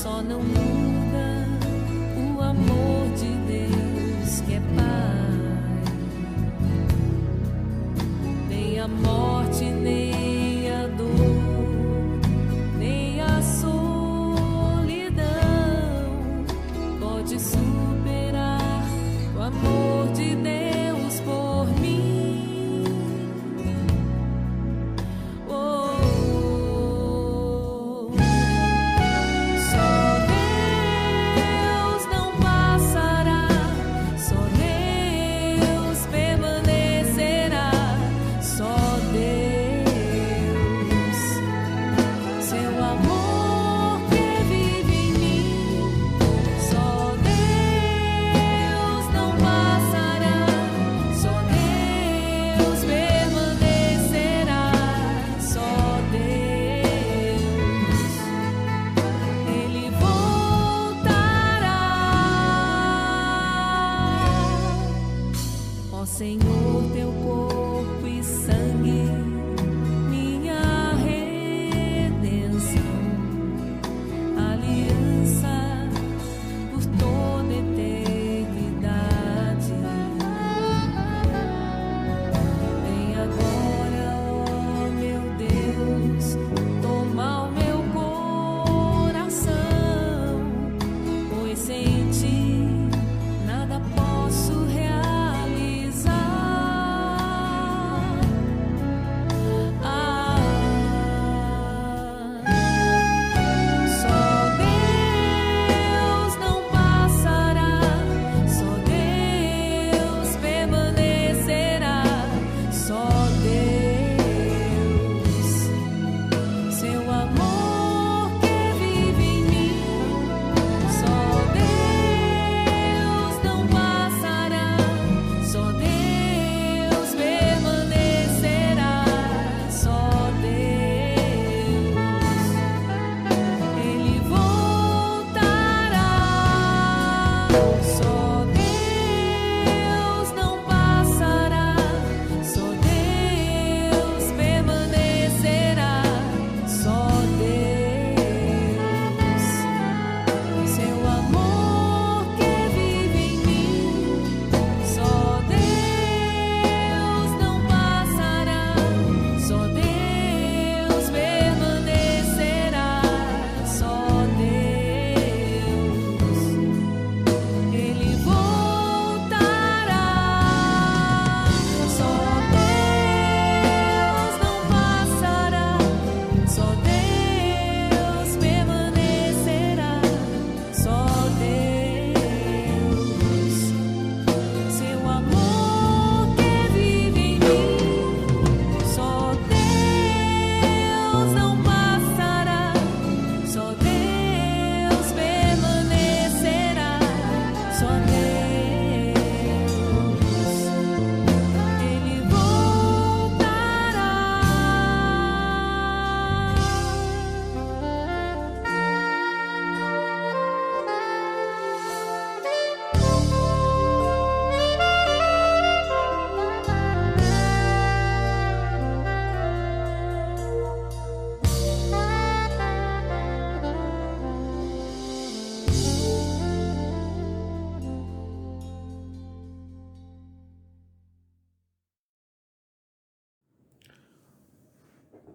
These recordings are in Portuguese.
Só não muda o amor de Deus que é Pai. Nem a morte, nem a dor, nem a solidão pode superar o amor de Deus por mim. Senhor, teu corpo e sangue, minha redenção, aliança por toda eternidade. Vem agora, ó meu Deus, toma o meu coração, pois sem ti nada posso realizar.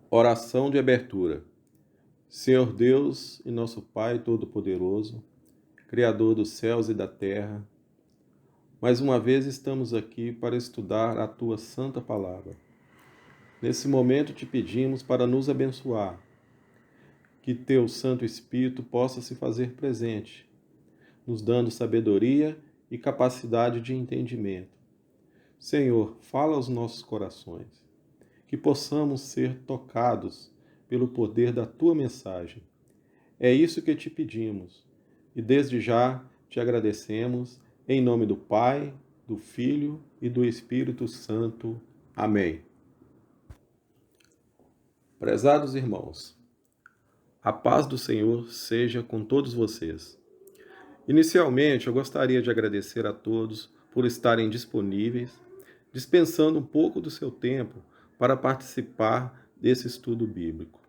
Oração de abertura. Senhor Deus e nosso Pai Todo-Poderoso, Criador dos céus e da terra, mais uma vez estamos aqui para estudar a Tua Santa Palavra. Nesse momento te pedimos para nos abençoar, que Teu Santo Espírito possa se fazer presente, nos dando sabedoria e capacidade de entendimento. Senhor, fala aos nossos corações, que possamos ser tocados pelo poder da Tua mensagem. É isso que te pedimos e desde já te agradecemos, em nome do Pai, do Filho e do Espírito Santo. Amém. Prezados irmãos, a paz do Senhor seja com todos vocês. Inicialmente, eu gostaria de agradecer a todos por estarem disponíveis, dispensando um pouco do seu tempo para participar desse estudo bíblico.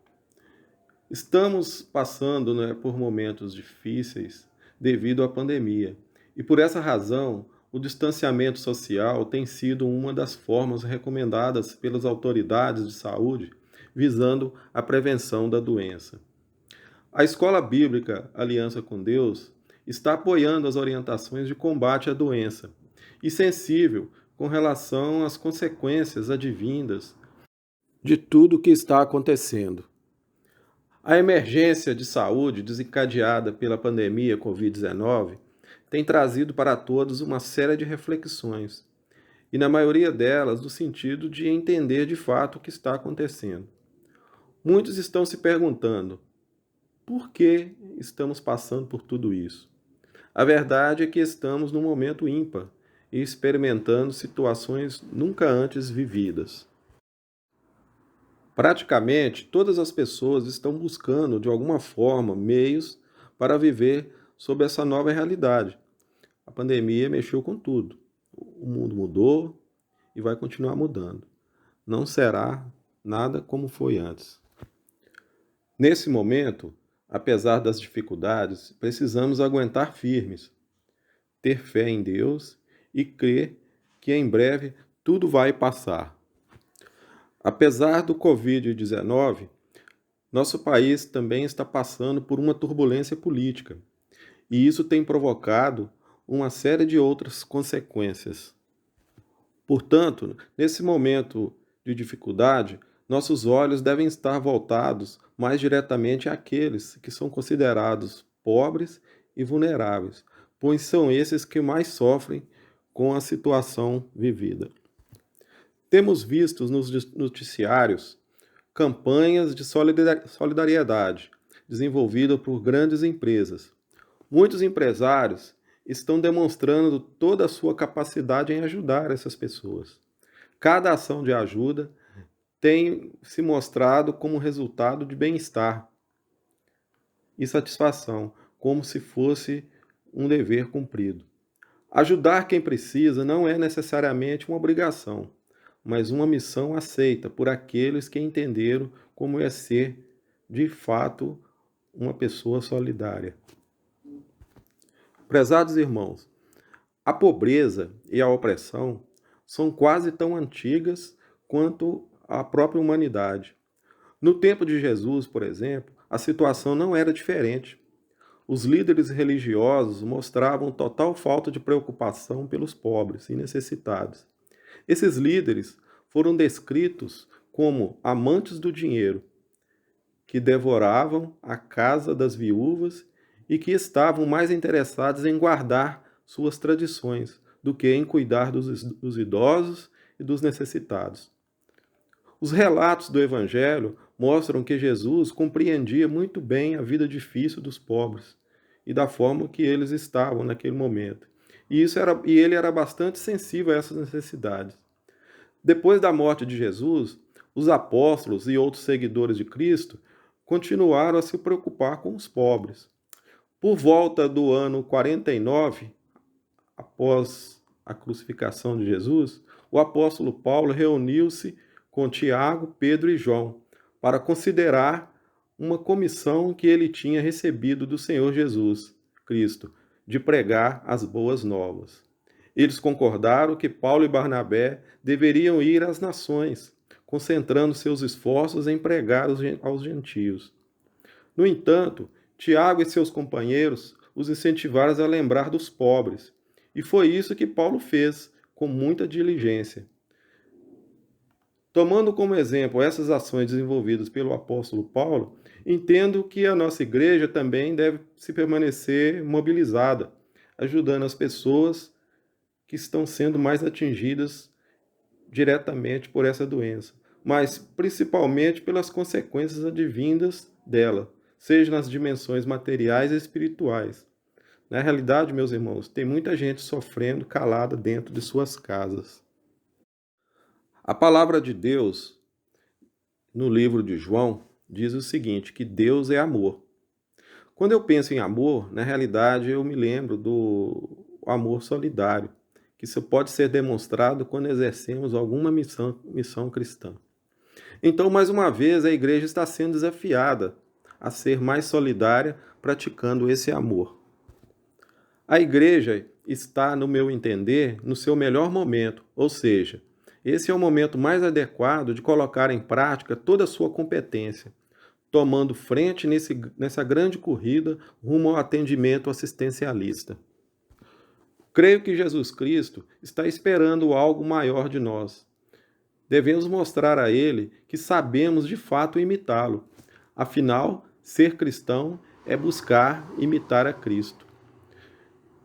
Estamos passando, por momentos difíceis devido à pandemia, e por essa razão, o distanciamento social tem sido uma das formas recomendadas pelas autoridades de saúde visando a prevenção da doença. A Escola Bíblica Aliança com Deus está apoiando as orientações de combate à doença e sensível com relação às consequências advindas de tudo o que está acontecendo. A emergência de saúde desencadeada pela pandemia Covid-19 tem trazido para todos uma série de reflexões, e na maioria delas no sentido de entender de fato o que está acontecendo. Muitos estão se perguntando: por que estamos passando por tudo isso? A verdade é que estamos num momento ímpar e experimentando situações nunca antes vividas. Praticamente todas as pessoas estão buscando, de alguma forma, meios para viver sob essa nova realidade. A pandemia mexeu com tudo. O mundo mudou e vai continuar mudando. Não será nada como foi antes. Nesse momento, apesar das dificuldades, precisamos aguentar firmes, ter fé em Deus e crer que em breve tudo vai passar. Apesar do Covid-19, nosso país também está passando por uma turbulência política, e isso tem provocado uma série de outras consequências. Portanto, nesse momento de dificuldade, nossos olhos devem estar voltados mais diretamente àqueles que são considerados pobres e vulneráveis, pois são esses que mais sofrem com a situação vivida. Temos visto nos noticiários campanhas de solidariedade desenvolvidas por grandes empresas. Muitos empresários estão demonstrando toda a sua capacidade em ajudar essas pessoas. Cada ação de ajuda tem se mostrado como resultado de bem-estar e satisfação, como se fosse um dever cumprido. Ajudar quem precisa não é necessariamente uma obrigação, mas uma missão aceita por aqueles que entenderam como é ser, de fato, uma pessoa solidária. Prezados irmãos, a pobreza e a opressão são quase tão antigas quanto a própria humanidade. No tempo de Jesus, por exemplo, a situação não era diferente. Os líderes religiosos mostravam total falta de preocupação pelos pobres e necessitados. Esses líderes foram descritos como amantes do dinheiro, que devoravam a casa das viúvas e que estavam mais interessados em guardar suas tradições do que em cuidar dos idosos e dos necessitados. Os relatos do Evangelho mostram que Jesus compreendia muito bem a vida difícil dos pobres e da forma que eles estavam naquele momento. E ele era bastante sensível a essas necessidades. Depois da morte de Jesus, os apóstolos e outros seguidores de Cristo continuaram a se preocupar com os pobres. Por volta do ano 49, após a crucificação de Jesus, o apóstolo Paulo reuniu-se com Tiago, Pedro e João para considerar uma comissão que ele tinha recebido do Senhor Jesus Cristo, de pregar as boas novas. Eles concordaram que Paulo e Barnabé deveriam ir às nações, concentrando seus esforços em pregar aos gentios. No entanto, Tiago e seus companheiros os incentivaram a lembrar dos pobres, e foi isso que Paulo fez com muita diligência. Tomando como exemplo essas ações desenvolvidas pelo apóstolo Paulo, entendo que a nossa igreja também deve se permanecer mobilizada, ajudando as pessoas que estão sendo mais atingidas diretamente por essa doença, mas principalmente pelas consequências advindas dela, seja nas dimensões materiais e espirituais. Na realidade, meus irmãos, tem muita gente sofrendo calada dentro de suas casas. A palavra de Deus, no livro de João, diz o seguinte, que Deus é amor. Quando eu penso em amor, na realidade eu me lembro do amor solidário, que isso pode ser demonstrado quando exercemos alguma missão cristã. Então, mais uma vez, a igreja está sendo desafiada a ser mais solidária praticando esse amor. A igreja está, no meu entender, no seu melhor momento, ou seja, esse é o momento mais adequado de colocar em prática toda a sua competência, tomando frente nessa grande corrida rumo ao atendimento assistencialista. Creio que Jesus Cristo está esperando algo maior de nós. Devemos mostrar a Ele que sabemos de fato imitá-lo. Afinal, ser cristão é buscar imitar a Cristo.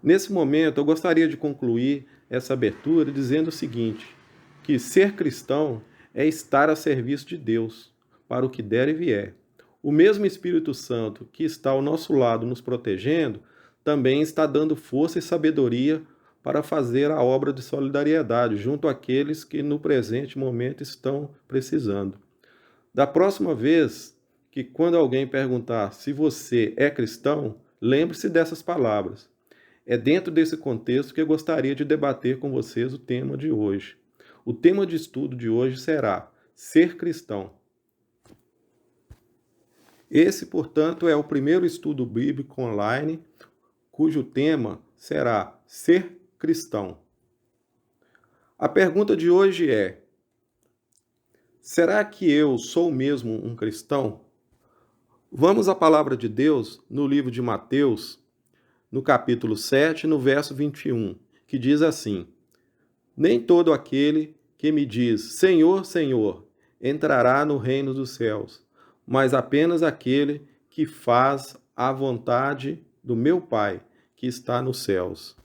Nesse momento, eu gostaria de concluir essa abertura dizendo o seguinte, que ser cristão é estar a serviço de Deus, para o que der e vier. O mesmo Espírito Santo que está ao nosso lado nos protegendo, também está dando força e sabedoria para fazer a obra de solidariedade junto àqueles que no presente momento estão precisando. Da próxima vez que quando alguém perguntar se você é cristão, lembre-se dessas palavras. É dentro desse contexto que eu gostaria de debater com vocês o tema de hoje. O tema de estudo de hoje será ser cristão. Esse, portanto, é o primeiro estudo bíblico online, cujo tema será ser cristão. A pergunta de hoje é: será que eu sou mesmo um cristão? Vamos à palavra de Deus no livro de Mateus, no capítulo 7, no verso 21, que diz assim: Nem todo aquele que me diz, Senhor, Senhor, entrará no reino dos céus, mas apenas aquele que faz a vontade do meu Pai, que está nos céus.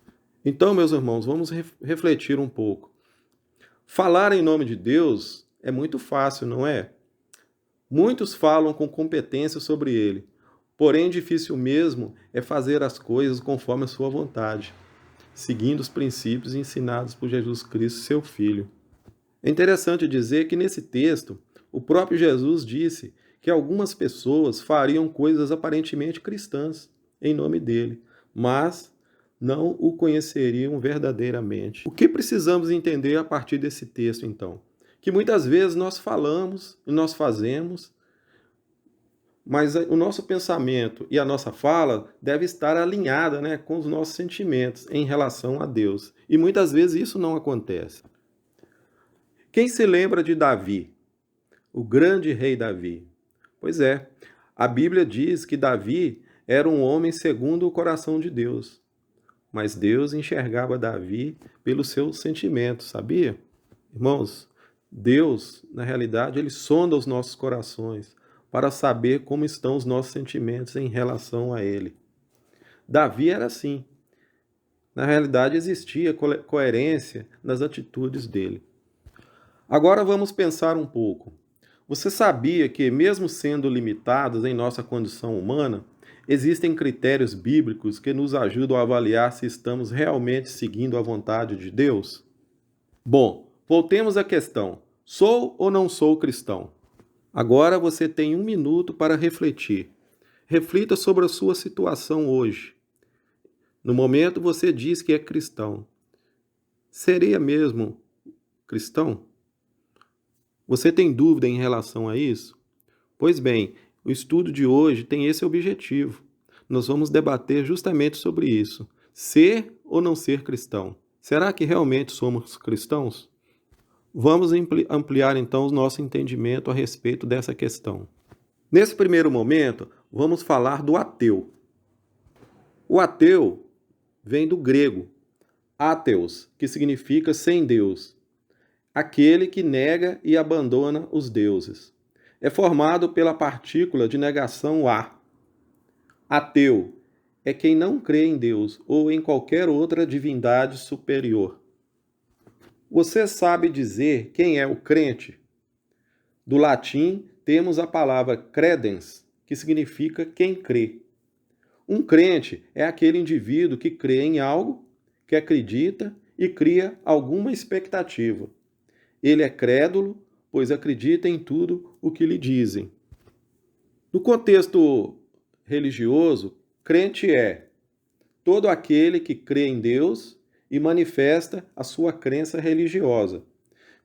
Então, meus irmãos, vamos refletir um pouco. Falar em nome de Deus é muito fácil, não é? Muitos falam com competência sobre ele, porém difícil mesmo é fazer as coisas conforme a sua vontade, seguindo os princípios ensinados por Jesus Cristo, seu Filho. É interessante dizer que nesse texto, o próprio Jesus disse que algumas pessoas fariam coisas aparentemente cristãs em nome dele, mas não o conheceriam verdadeiramente. O que precisamos entender a partir desse texto, então? Que muitas vezes nós falamos e nós fazemos, mas o nosso pensamento e a nossa fala deve estar alinhada, com os nossos sentimentos em relação a Deus. E muitas vezes isso não acontece. Quem se lembra de Davi, o grande rei Davi? Pois é, a Bíblia diz que Davi era um homem segundo o coração de Deus. Mas Deus enxergava Davi pelos seus sentimentos, sabia? Irmãos, Deus, na realidade, ele sonda os nossos corações para saber como estão os nossos sentimentos em relação a ele. Davi era assim. Na realidade, existia coerência nas atitudes dele. Agora vamos pensar um pouco. Você sabia que, mesmo sendo limitados em nossa condição humana, existem critérios bíblicos que nos ajudam a avaliar se estamos realmente seguindo a vontade de Deus? Bom, voltemos à questão: sou ou não sou cristão? Agora você tem 1 minuto para refletir. Reflita sobre a sua situação hoje. No momento você diz que é cristão. Seria mesmo cristão? Você tem dúvida em relação a isso? Pois bem, o estudo de hoje tem esse objetivo. Nós vamos debater justamente sobre isso. Ser ou não ser cristão? Será que realmente somos cristãos? Vamos ampliar então o nosso entendimento a respeito dessa questão. Nesse primeiro momento, vamos falar do ateu. O ateu vem do grego, atheos, que significa sem Deus. Aquele que nega e abandona os deuses. É formado pela partícula de negação a. Ateu é quem não crê em Deus ou em qualquer outra divindade superior. Você sabe dizer quem é o crente? Do latim, temos a palavra credens, que significa quem crê. Um crente é aquele indivíduo que crê em algo, que acredita e cria alguma expectativa. Ele é crédulo, pois acredita em tudo o que lhe dizem. No contexto religioso, crente é todo aquele que crê em Deus e manifesta a sua crença religiosa.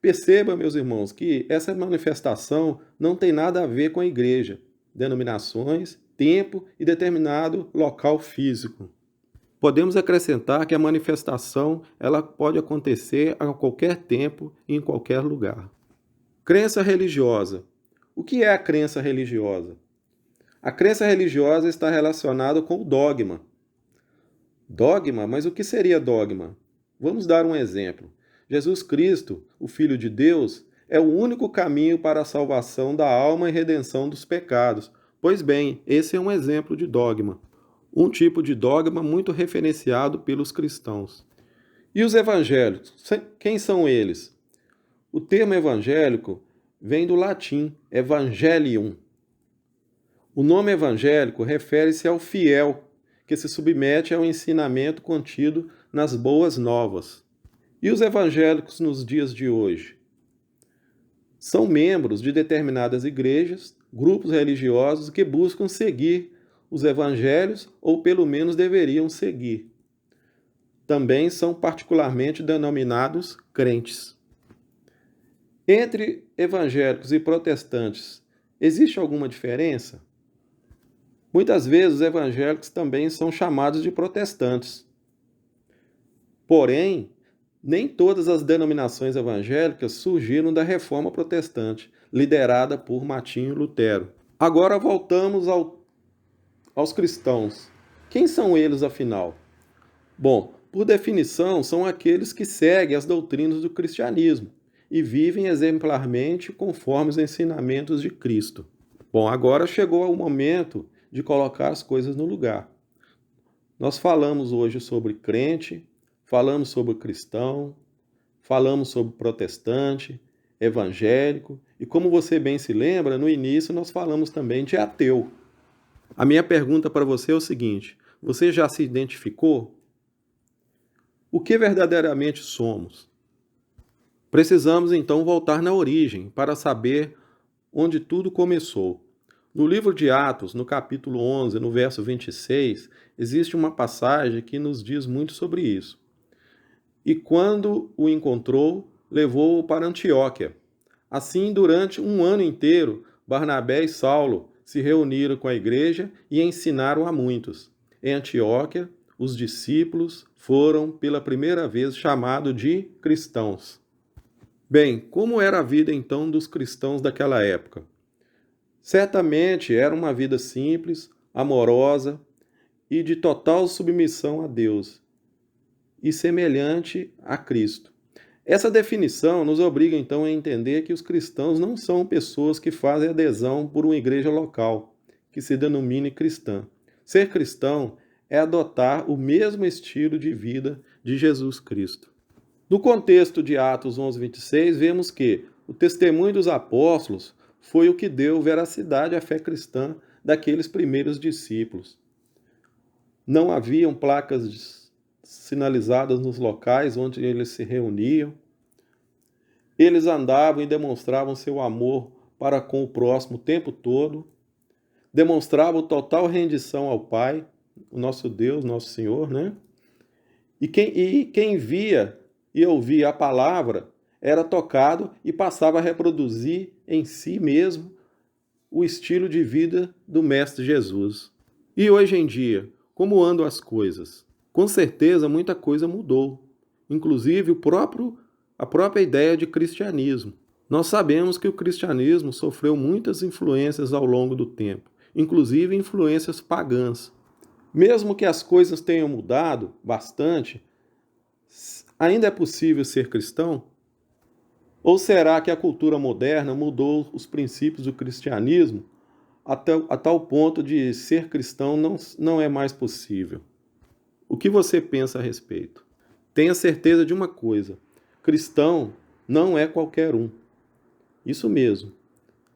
Perceba, meus irmãos, que essa manifestação não tem nada a ver com a igreja. denominações, tempo e determinado local físico. Podemos acrescentar que a manifestação ela pode acontecer a qualquer tempo e em qualquer lugar. Crença religiosa. O que é a crença religiosa? A crença religiosa está relacionada com o dogma. Dogma? Mas o que seria dogma? Vamos dar um exemplo. Jesus Cristo, o Filho de Deus, é o único caminho para a salvação da alma e redenção dos pecados. Pois bem, esse é um exemplo de dogma. Um tipo de dogma muito referenciado pelos cristãos. E os evangélicos? Quem são eles? O termo evangélico vem do latim evangelium. O nome evangélico refere-se ao fiel, que se submete ao ensinamento contido nas boas novas. E os evangélicos nos dias de hoje? São membros de determinadas igrejas, grupos religiosos que buscam seguir os evangelhos ou pelo menos deveriam seguir. Também são particularmente denominados crentes. Entre evangélicos e protestantes, existe alguma diferença? Muitas vezes os evangélicos também são chamados de protestantes. Porém, nem todas as denominações evangélicas surgiram da Reforma Protestante, liderada por Martinho Lutero. Agora voltamos aos cristãos. Quem são eles, afinal? Bom, por definição, são aqueles que seguem as doutrinas do cristianismo e vivem exemplarmente conforme os ensinamentos de Cristo. Bom, agora chegou o momento de colocar as coisas no lugar. Nós falamos hoje sobre crente, falamos sobre cristão, falamos sobre protestante, evangélico, e como você bem se lembra, no início nós falamos também de ateu. A minha pergunta para você é o seguinte: você já se identificou? O que verdadeiramente somos? Precisamos então voltar na origem para saber onde tudo começou. No livro de Atos, no capítulo 11, no verso 26, existe uma passagem que nos diz muito sobre isso. E quando o encontrou, levou-o para Antioquia. Assim, durante um ano inteiro, Barnabé e Saulo se reuniram com a igreja e ensinaram a muitos. Em Antioquia, os discípulos foram pela primeira vez chamados de cristãos. Bem, como era a vida então dos cristãos daquela época? Certamente era uma vida simples, amorosa e de total submissão a Deus e semelhante a Cristo. Essa definição nos obriga então a entender que os cristãos não são pessoas que fazem adesão por uma igreja local, que se denomine cristã. Ser cristão é adotar o mesmo estilo de vida de Jesus Cristo. No contexto de Atos 11:26, vemos que o testemunho dos apóstolos foi o que deu veracidade à fé cristã daqueles primeiros discípulos. Não haviam placas sinalizadas nos locais onde eles se reuniam. Eles andavam e demonstravam seu amor para com o próximo o tempo todo. Demonstravam total rendição ao Pai, o nosso Deus, nosso Senhor, né? E quem via e ouvia a palavra era tocado e passava a reproduzir em si mesmo o estilo de vida do Mestre Jesus. E hoje em dia, como andam as coisas? Com certeza muita coisa mudou, inclusive a própria ideia de cristianismo. Nós sabemos que o cristianismo sofreu muitas influências ao longo do tempo, inclusive influências pagãs. Mesmo que as coisas tenham mudado bastante, ainda é possível ser cristão? Ou será que a cultura moderna mudou os princípios do cristianismo a tal ponto de ser cristão não é mais possível? O que você pensa a respeito? Tenha certeza de uma coisa: cristão não é qualquer um. Isso mesmo,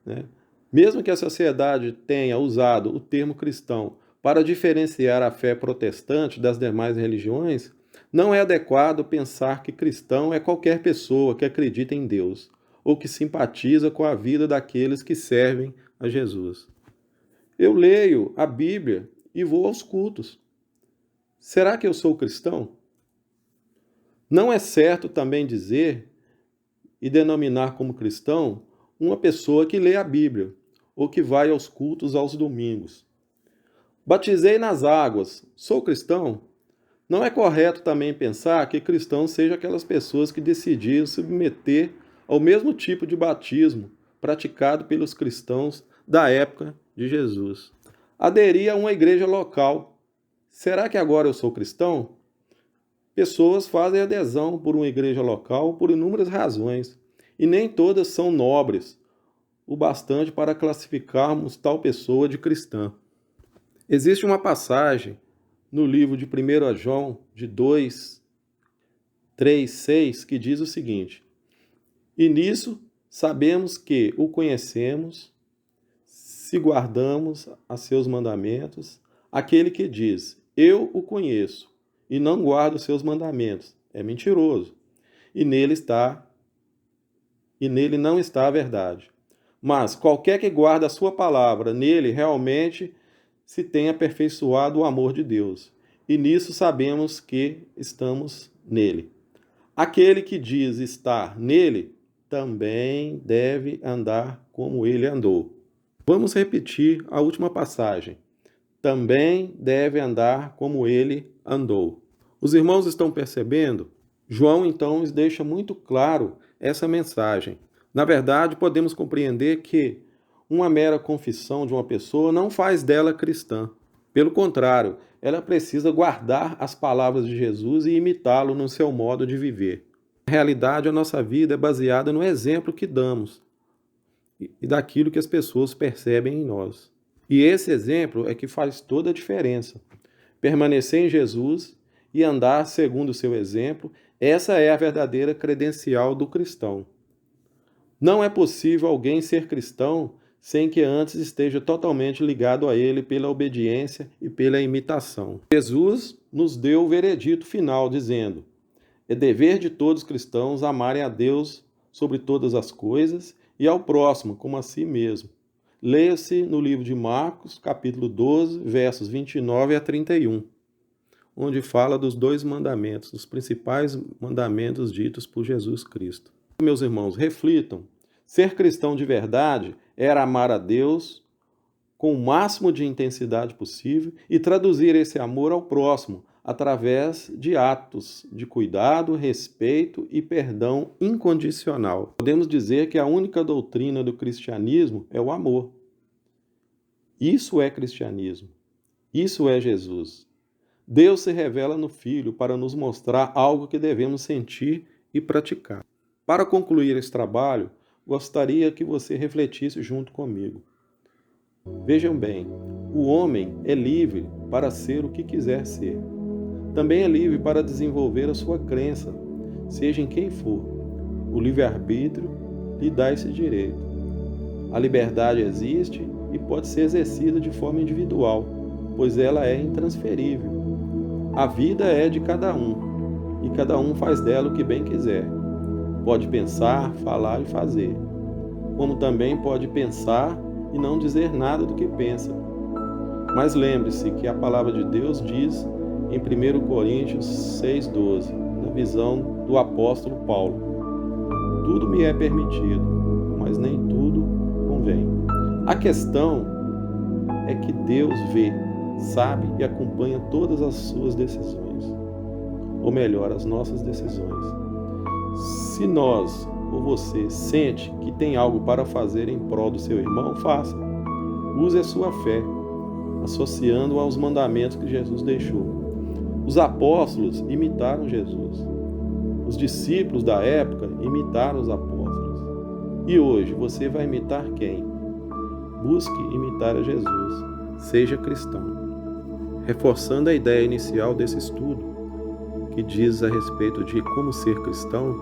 né? Mesmo que a sociedade tenha usado o termo cristão para diferenciar a fé protestante das demais religiões, não é adequado pensar que cristão é qualquer pessoa que acredita em Deus ou que simpatiza com a vida daqueles que servem a Jesus. Eu leio a Bíblia e vou aos cultos. Será que eu sou cristão? Não é certo também dizer e denominar como cristão uma pessoa que lê a Bíblia ou que vai aos cultos aos domingos. Batizei nas águas, sou cristão? Não é correto também pensar que cristão seja aquelas pessoas que decidiram submeter ao mesmo tipo de batismo praticado pelos cristãos da época de Jesus. Aderi a uma igreja local. Será que agora eu sou cristão? Pessoas fazem adesão por uma igreja local por inúmeras razões, e nem todas são nobres o bastante para classificarmos tal pessoa de cristã. Existe uma passagem no livro de 1 João, de 2, 3, 6, que diz o seguinte: E nisso sabemos que o conhecemos, se guardamos a seus mandamentos. Aquele que diz, eu o conheço, e não guarda os seus mandamentos, é mentiroso, e nele não está a verdade. Mas qualquer que guarda a sua palavra, nele realmente se tem aperfeiçoado o amor de Deus, e nisso sabemos que estamos nele. Aquele que diz estar nele, também deve andar como ele andou. Vamos repetir a última passagem. Também deve andar como ele andou. Os irmãos estão percebendo? João, então, deixa muito claro essa mensagem. Na verdade, podemos compreender que uma mera confissão de uma pessoa não faz dela cristã. Pelo contrário, ela precisa guardar as palavras de Jesus e imitá-lo no seu modo de viver. Na realidade, a nossa vida é baseada no exemplo que damos e daquilo que as pessoas percebem em nós. E esse exemplo é que faz toda a diferença. Permanecer em Jesus e andar segundo o seu exemplo, essa é a verdadeira credencial do cristão. Não é possível alguém ser cristão sem que antes esteja totalmente ligado a ele pela obediência e pela imitação. Jesus nos deu o veredito final, dizendo: é dever de todos os cristãos amarem a Deus sobre todas as coisas e ao próximo como a si mesmo. Leia-se no livro de Marcos, capítulo 12, versos 29 a 31, onde fala dos dois mandamentos, dos principais mandamentos ditos por Jesus Cristo. Meus irmãos, reflitam. Ser cristão de verdade era amar a Deus com o máximo de intensidade possível e traduzir esse amor ao próximo através de atos de cuidado, respeito e perdão incondicional. Podemos dizer que a única doutrina do cristianismo é o amor. Isso é cristianismo. Isso é Jesus. Deus se revela no Filho para nos mostrar algo que devemos sentir e praticar. Para concluir esse trabalho, gostaria que você refletisse junto comigo. Vejam bem, o homem é livre para ser o que quiser ser. Também é livre para desenvolver a sua crença, seja em quem for. O livre-arbítrio lhe dá esse direito. A liberdade existe e pode ser exercida de forma individual, pois ela é intransferível. A vida é de cada um, e cada um faz dela o que bem quiser. Pode pensar, falar e fazer, como também pode pensar e não dizer nada do que pensa. Mas lembre-se que a palavra de Deus diz em 1 Coríntios 6,12, na visão do apóstolo Paulo: tudo me é permitido, mas nem tudo convém. A questão é que Deus vê, sabe e acompanha todas as suas decisões, ou melhor, as nossas decisões. Se nós ou você sente que tem algo para fazer em prol do seu irmão, faça. Use a sua fé, associando-a aos mandamentos que Jesus deixou. Os apóstolos imitaram Jesus. Os discípulos da época imitaram os apóstolos. E hoje, você vai imitar quem? Busque imitar a Jesus. Seja cristão. Reforçando a ideia inicial desse estudo, que diz a respeito de como ser cristão,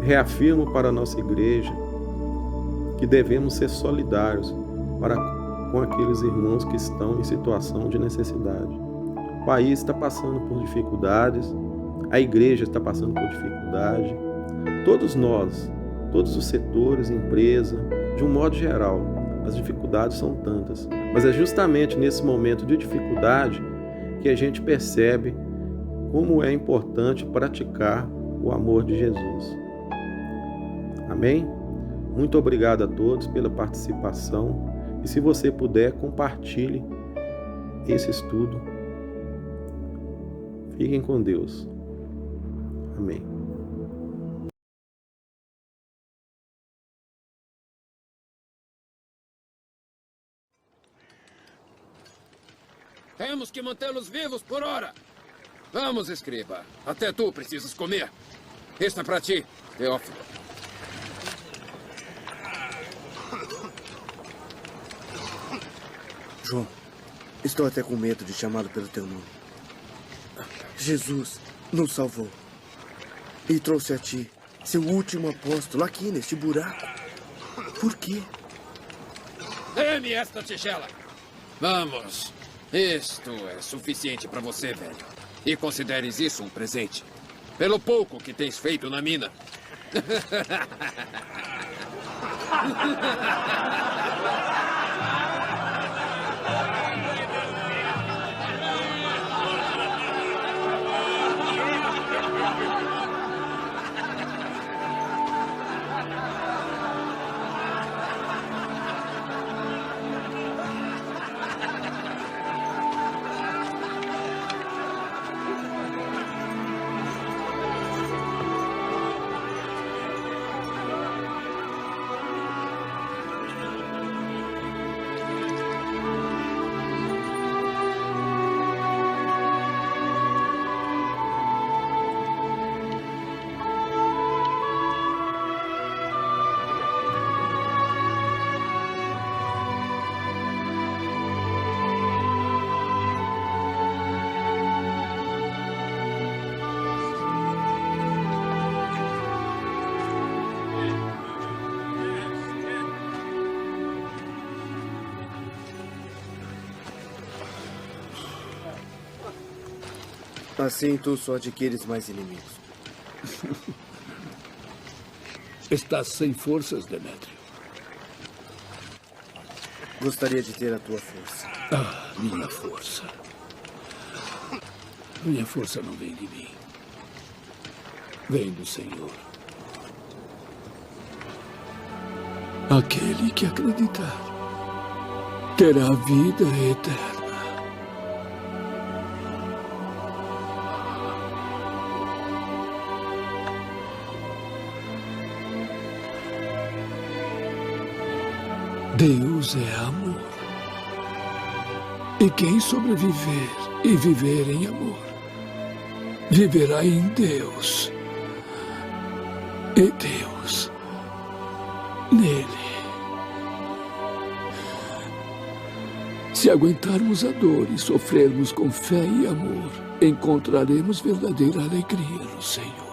reafirmo para a nossa igreja que devemos ser solidários com aqueles irmãos que estão em situação de necessidade. O país está passando por dificuldades, a igreja está passando por dificuldade, todos nós, todos os setores, empresa, de um modo geral, as dificuldades são tantas. Mas é justamente nesse momento de dificuldade que a gente percebe como é importante praticar o amor de Jesus. Amém? Muito obrigado a todos pela participação. E se você puder, compartilhe esse estudo. Fiquem com Deus. Amém. Temos que mantê-los vivos por hora. Vamos, escriba. Até tu precisas comer. Este é para ti, Teófilo. João, estou até com medo de chamá-lo pelo teu nome. Jesus nos salvou e trouxe a ti, seu último apóstolo, aqui neste buraco. Por quê? Dê-me esta tigela. Vamos. Isto é suficiente para você, velho. E consideres isso um presente. Pelo pouco que tens feito na mina. Assim tu só adquires mais inimigos. Estás sem forças, Demétrio. Gostaria de ter a tua força. Ah, minha força. Minha força não vem de mim. Vem do Senhor. Aquele que acreditar terá vida eterna. Deus é amor. E quem sobreviver e viver em amor, viverá em Deus. E Deus nele. Se aguentarmos a dor e sofrermos com fé e amor, encontraremos verdadeira alegria no Senhor.